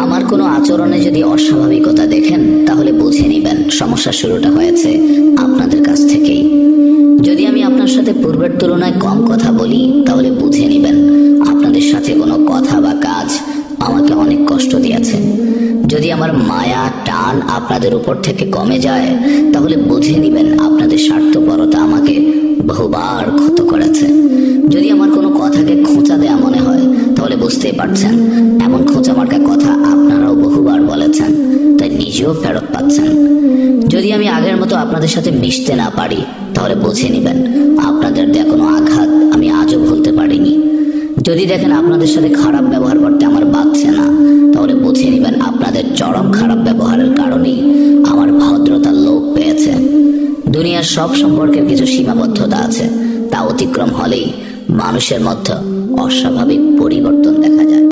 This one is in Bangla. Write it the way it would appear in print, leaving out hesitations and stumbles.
আমার কোনো আচরণে যদি অস্বাভাবিকতা দেখেন তাহলে বুঝে নিবেন সমস্যা শুরুটা হয়েছে আপনাদের কাছ থেকেই। যদি আমি আপনার সাথে পূর্বের তুলনায় কম কথা বলি তাহলে বুঝে নিবেন আপনাদের সাথে কোনো কথা বা কাজ আমাকে অনেক কষ্ট দিয়েছে। যদি আমার মায়া টান আপনাদের উপর থেকে কমে যায় তাহলে বুঝে নিবেন আপনাদের স্বার্থপরতা আমাকে বহুবার ক্ষত করেছে। যদি আমার কোনো কথাকে খোঁচা দেয়া মনে হয় তাহলে বুঝতেই পারছেন এমন খোঁচা মার্কা কথা আপনারাও বহুবার বলেছেন, তাই নিজেও ফেরত পাচ্ছেন। যদি আমি আগের মতো আপনাদের সাথে মিশতে না পারি তাহলে বুঝে নিবেন আপনাদের দেয়া কোনো আঘাত আমি আজও ভুলতে পারিনি। যদি দেখেন আপনাদের সাথে খারাপ ব্যবহার করতে আমার বাধছে না তাহলে বুঝে নিবেন আপনাদের চরম খারাপ ব্যবহারের কারণেই আমার ভদ্রতার লোপ পেয়েছে। দুনিয়ার সব সম্পর্কের কিছু সীমাবদ্ধতা আছে, তা অতিক্রম হলেই মানুষের মধ্যে অস্বাভাবিক পরিবর্তন দেখা যায়।